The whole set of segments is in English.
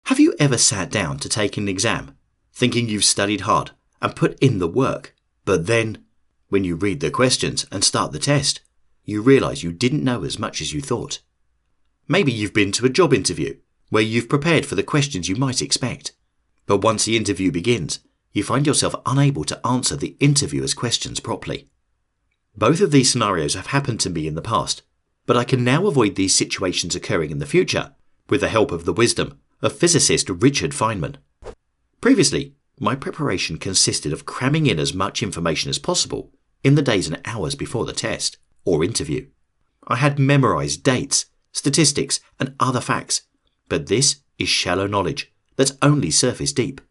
Have you ever sat down to take an exam, thinking you've studied hard and put in the work, but then, when you read the questions and start the test, you realise you didn't know as much as you thought? Maybe you've been to a job interview where you've prepared for the questions you might expect, but once the interview begins, you find yourself unable to answer the interviewer's questions properly. Both of these scenarios have happened to me in the past, but I can now avoid these situations occurring in the future with the help of the wisdom of physicist Richard Feynman. Previously, my preparation consisted of cramming in as much information as possible in the days and hours before the test or interview. I had memorized dates, statistics, and other facts, but this is shallow knowledge that's only surface deep.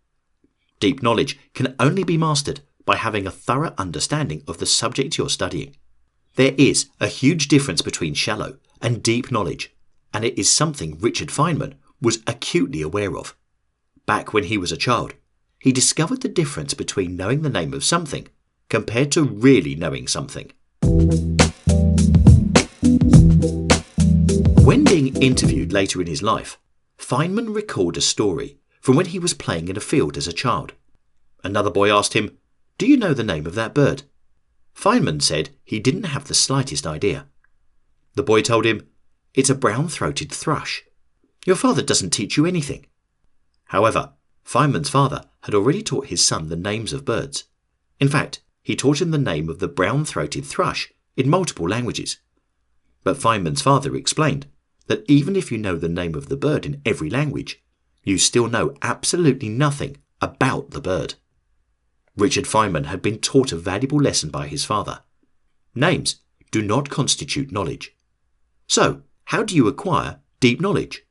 Deep knowledge can only be mastered by having a thorough understanding of the subject you're studying. There is a huge difference between shallow and deep knowledge, and it is something Richard Feynman was acutely aware of. Back when he was a child, he discovered the difference between knowing the name of something compared to really knowing something. When being interviewed later in his life, Feynman recalled a story from when he was playing in a field as a child. Another boy asked him, "Do you know the name of that bird?" Feynman said he didn't have the slightest idea. The boy told him, "It's a brown-throated thrush. Your father doesn't teach you anything." However, Feynman's father had already taught his son the names of birds. In fact, he taught him the name of the brown-throated thrush in multiple languages. But Feynman's father explained that even if you know the name of the bird in every language, you still know absolutely nothing about the bird. Richard Feynman had been taught a valuable lesson by his father. Names do not constitute knowledge. So, how do you acquire deep knowledge?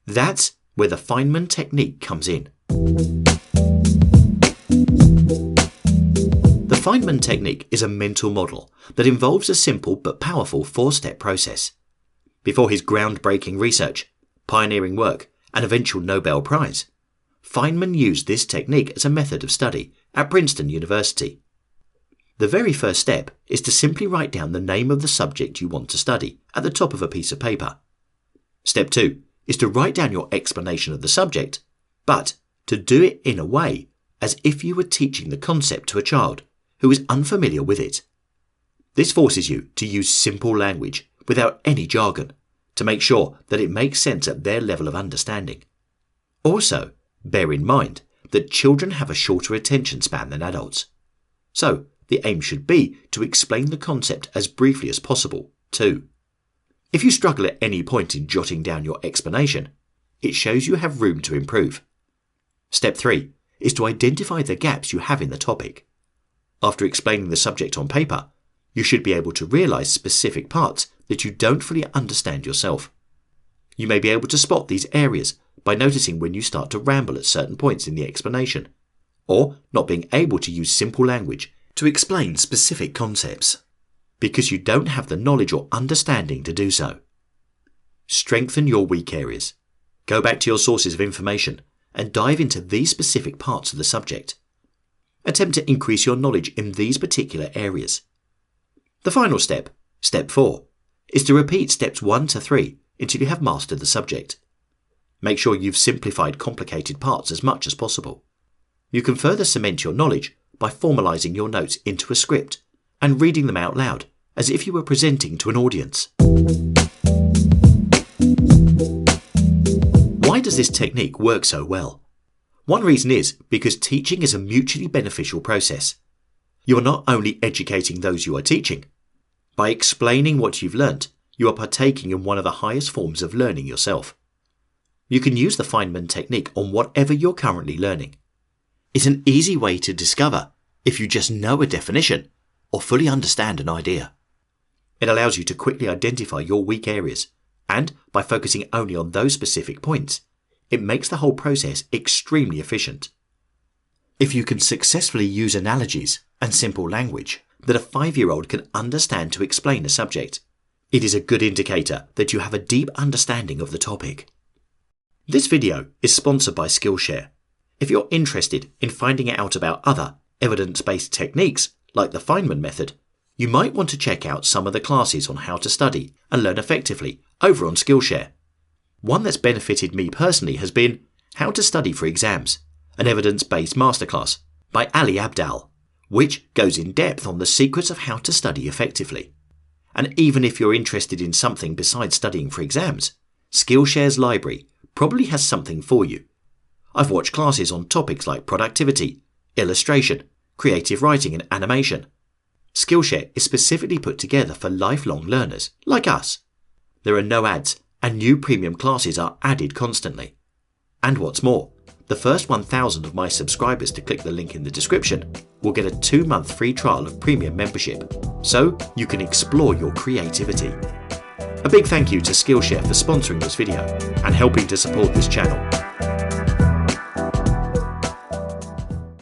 That's where the Feynman Technique comes in. The Feynman Technique is a mental model that involves a simple but powerful 4-step process. Before his groundbreaking research, pioneering work, and eventual Nobel Prize, Feynman used this technique as a method of study at Princeton University. The very first step is to simply write down the name of the subject you want to study at the top of a piece of paper. Step 2 is to write down your explanation of the subject, but to do it in a way as if you were teaching the concept to a child who is unfamiliar with it. This forces you to use simple language without any jargon to make sure that it makes sense at their level of understanding. Also, bear in mind that children have a shorter attention span than adults. So, the aim should be to explain the concept as briefly as possible, too. If you struggle at any point in jotting down your explanation, it shows you have room to improve. Step 3 is to identify the gaps you have in the topic. After explaining the subject on paper, you should be able to realise specific parts that you don't fully understand yourself. You may be able to spot these areas by noticing when you start to ramble at certain points in the explanation, or not being able to use simple language to explain specific concepts, because you don't have the knowledge or understanding to do so. Strengthen your weak areas. Go back to your sources of information and dive into these specific parts of the subject. Attempt to increase your knowledge in these particular areas. The final step, step 4, is to repeat steps 1 to 3 until you have mastered the subject. Make sure you've simplified complicated parts as much as possible. You can further cement your knowledge by formalizing your notes into a script and reading them out loud as if you were presenting to an audience. Why does this technique work so well? One reason is because teaching is a mutually beneficial process. You are not only educating those you are teaching. By explaining what you've learnt, you are partaking in one of the highest forms of learning yourself. You can use the Feynman technique on whatever you're currently learning. It's an easy way to discover if you just know a definition or fully understand an idea. It allows you to quickly identify your weak areas, and by focusing only on those specific points, it makes the whole process extremely efficient. If you can successfully use analogies and simple language that a 5-year-old can understand to explain a subject, it is a good indicator that you have a deep understanding of the topic. This video is sponsored by Skillshare. If you're interested in finding out about other evidence-based techniques like the Feynman method, you might want to check out some of the classes on how to study and learn effectively over on Skillshare. One that's benefited me personally has been How to Study for Exams, an evidence-based masterclass by Ali Abdaal, which goes in depth on the secrets of how to study effectively. And even if you're interested in something besides studying for exams, Skillshare's library probably has something for you. I've watched classes on topics like productivity, illustration, creative writing and animation. Skillshare is specifically put together for lifelong learners like us. There are no ads and new premium classes are added constantly. And what's more, the first 1,000 of my subscribers to click the link in the description will get a 2-month free trial of premium membership, so you can explore your creativity. A big thank you to Skillshare for sponsoring this video and helping to support this channel.